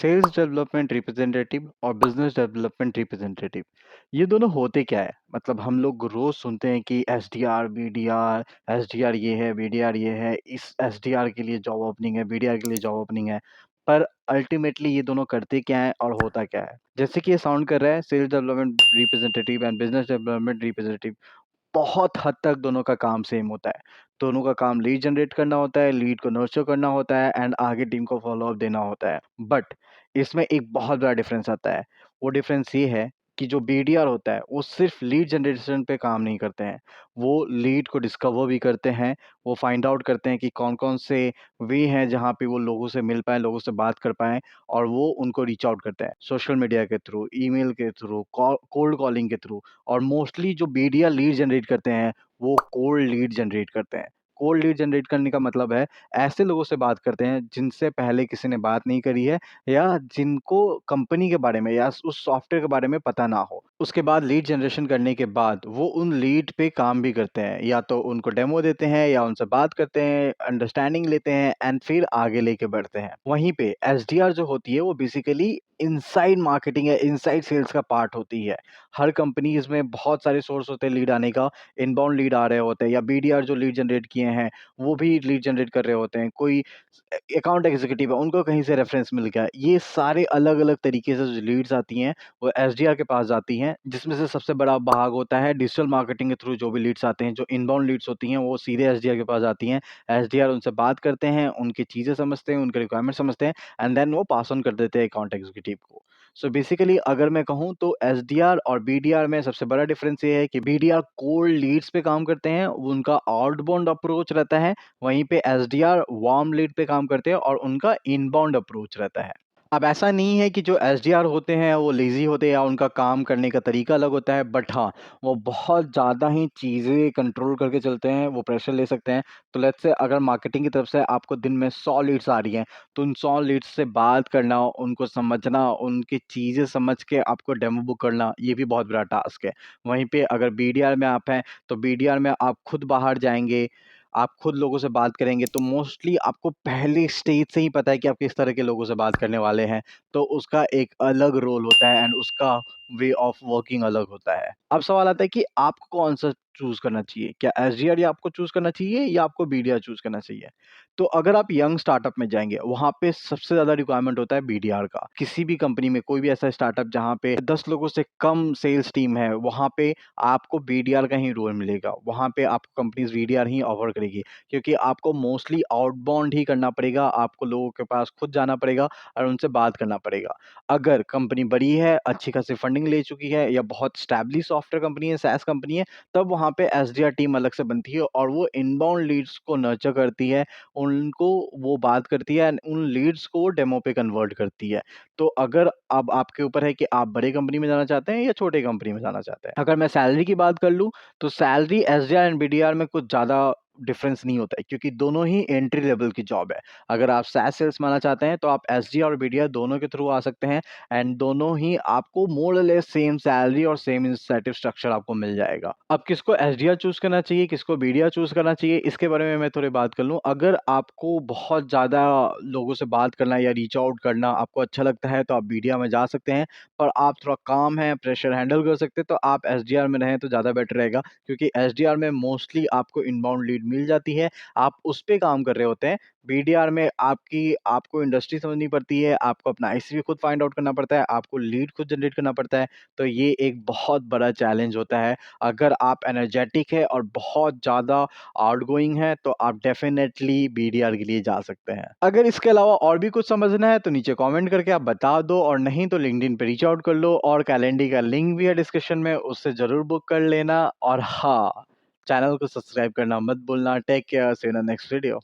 Sales development representative और business development representative, ये दोनों होते क्या है? मतलब हम लोग रोज सुनते हैं कि एसडीआर, बीडीआर, एसडीआर ये है, बीडीआर ये है, इस एसडीआर के लिए जॉब ओपनिंग है, बीडीआर के लिए जॉब ओपनिंग है। पर अल्टीमेटली ये दोनों करते क्या है और होता क्या है? जैसे कि ये साउंड कर रहा है sales development representative and business development representative, बहुत हद तक दोनों का काम सेम होता है। दोनों का काम लीड जनरेट करना होता है, लीड को नर्चर करना होता है एंड आगे टीम को फ़ॉलो-अप देना होता है। बट इसमें एक बहुत बड़ा डिफ़रेंस आता है। वो डिफ़रेंस ये है कि जो बीडीआर होता है, वो सिर्फ़ लीड जनरेशन पे काम नहीं करते हैं। वो लीड को डिस्कवर भी करते हैं, वो फाइंड आउट करते हैं कि कौन-कौन से वे हैं जहाँ पे वो लोगों से मिल पाएँ, लोगों से बात कर पाएँ और वो उनको रीच आउट करते हैं। सोशल मीडिया के थ्रू, ईमेल के थ्रू, कोल्ड कॉलिंग के थ्रू। और मोस्टली जो बीडीआर लीड जनरेट करते हैं, वो कोल्ड लीड जनरेट करते हैं। कोल्ड लीड जनरेट करने का मतलब है, ऐसे लोगों से बात करते हैं जिनसे पहले किसी ने बात नहीं करी है या जिनको कंपनी के बारे में या उस सॉफ्टवेयर के बारे में पता ना हो। उसके बाद लीड जनरेशन करने के बाद वो उन लीड पे काम भी करते हैं, या तो उनको डेमो देते हैं या उनसे बात करते हैं, अंडरस्टैंडिंग लेते हैं एंड फिर आगे लेके बढ़ते हैं। वहीं पे एसडीआर जो होती है वो बेसिकली इनसाइड मार्केटिंग या इनसाइड सेल्स का पार्ट होती है। हर कंपनीज़ में बहुत सारे सोर्स होते हैं लीड आने का, इनबाउंड लीड आ रहे होते हैं या बीडीआर जो लीड जनरेट किए हैं, वो भी लीड जनरेट कर रहे होते हैं। कोई अकाउंट एग्ज़ीक्यूटिव है, उनको कहीं से रेफ़रेंस मिल गया। ये सारे अलग-अलग तरीके से जो लीड्स आती हैं, वो एसडीआर के पास जाती हैं, जिसमें से सबसे बड़ा भाग होता है डिजिटल मार्केटिंग के थ्रू जो भी लीड्स आते हैं, जो इनबाउंड लीड्स होती हैं, वो सीधे एसडीआर के पास आती हैं। एसडीआर उनसे बात करते हैं, उनकी चीज़ें समझते हैं, उनके रिक्वायरमेंट समझते हैं एंड देन वो पास ऑन कर देते हैं अकाउंट एग्ज़ीक्यूटिव को। सो बेसिकली अगर मैं कहूँ तो एसडीआर और बीडीआर में सबसे बड़ा डिफरेंस ये है कि बीडीआर कोल्ड लीड्स पे काम करते हैं, उनका आउटबाउंड अप्रोच रहता है, वहीं पे एसडीआर वार्म लीड पे काम करते हैं और उनका इनबाउंड अप्रोच रहता है। अब ऐसा नहीं है कि जो एसडीआर होते हैं वो लेज़ी होते हैं या उनका काम करने का तरीका अलग होता है, बट हाँ, वो बहुत ज़्यादा ही चीज़ें कंट्रोल करके चलते हैं, वो प्रेशर ले सकते हैं। तो लेट्स से अगर मार्केटिंग की तरफ से आपको दिन में 100 लीड्स आ रही हैं, तो उन 100 लीड्स से बात करना, उनको समझना, उनकी चीज़ें समझ के आपको डेमो बुक करना, ये भी बहुत बड़ा टास्क है। वहीं पे अगर बीडीआर में आप हैं, तो बीडीआर में आप खुद बाहर जाएँगे, आप खुद लोगों से बात करेंगे, तो मोस्टली आपको पहले स्टेज से ही पता है कि आप किस तरह के लोगों से बात करने वाले हैं। तो उसका एक अलग रोल होता है एंड उसका वे ऑफ वर्किंग अलग होता है। अब सवाल आता है कि आपको कौन-सा चूज़ करना चाहिए? क्या एसडीआर या आपको चूज़ करना चाहिए या आपको बीडीआर चूज़ करना चाहिए? तो अगर आप यंग स्टार्टअप में जाएँगे, वहाँ पे सबसे ज़्यादा रिक्वायरमेंट होता है बीडीआर का। किसी भी कंपनी में कोई भी ऐसा स्टार्टअप जहाँ पे 10 लोगों से कम सेल्स टीम है, वहाँ पे आपको बीडीआर का ही रोल मिलेगा। वहाँ पे आपको कंपनीज़ बीडीआर ही ऑफ़र करेगी, क्योंकि आपको मोस्टली आउटबाउंड ही करना पड़ेगा, आपको लोगों के पास खुद जाना पड़ेगा और उनसे बात करना पड़ेगा। अगर कंपनी बड़ी है, अच्छी खासी फंडिंग ले चुकी है या बहुत एस्टेब्लिश सॉफ्टवेयर कंपनी है, सास कंपनी है, तब वहाँ पे एसडीआर टीम अलग से बनती है और वो इनबाउंड लीड्स को नर्चर करती है, उनको वो बात करती है एंड उन लीड्स को डेमो पे कन्वर्ट करती है। तो अगर अब आपके ऊपर है कि आप बड़ी कंपनी में जाना चाहते हैं या छोटी कंपनी में जाना चाहते हैं। अगर मैं सैलरी की बात कर लूँ, तो सैलरी एसडीआर एंड बीडीआर में कुछ ज़्यादा डिफरेंस नहीं होता है, क्योंकि दोनों ही एंट्री लेवल की जॉब है। अगर आप सास सेल्स में आना चाहते हैं, तो आप एसडीआर और बीडीआर दोनों के थ्रू आ सकते हैं एंड दोनों ही आपको मोर और लेस सेम सैलरी और सेम इंसेंटिव स्ट्रक्चर आपको मिल जाएगा। अब किसको एसडीआर चूज़ करना चाहिए, किसको बीडीआर चूज़ करना चाहिए, इसके बारे में मैं थोड़ी बात कर लूँ। अगर आपको बहुत ज़्यादा लोगों से बात करना या रीच आउट करना आपको अच्छा लगता है, तो आप बीडीआर में जा सकते हैं। पर आप थोड़ा काम है, प्रेशर हैंडल कर सकते हैं, तो आप एसडीआर में रहें तो ज़्यादा बेटर रहेगा, क्योंकि एसडीआर में मोस्टली आपको इनबाउंड लीड मिल जाती है, आप उस पे काम कर रहे होते हैं। बीडीआर में आपको इंडस्ट्री समझनी पड़ती है, आपको अपना आईसीवी खुद फाइंड आउट करना पड़ता है, आपको लीड खुद जनरेट करना पड़ता है, तो ये एक बहुत बड़ा चैलेंज होता है। अगर आप एनर्जेटिक है और बहुत ज़्यादा आउटगोइंग है, तो आप डेफ़िनेटली बीडीआर के लिए जा सकते हैं। अगर इसके अलावा और भी कुछ समझना है, तो नीचे कमेंट करके आप बता दो, और नहीं तो लिंक्डइन पे रीच आउट कर लो, और कैलेंडर का लिंक भी है डिस्क्रिप्शन में, उससे ज़रूर बुक कर लेना। और हाँ, चैनल को सब्सक्राइब करना मत भूलना। Take care, see you in the next video.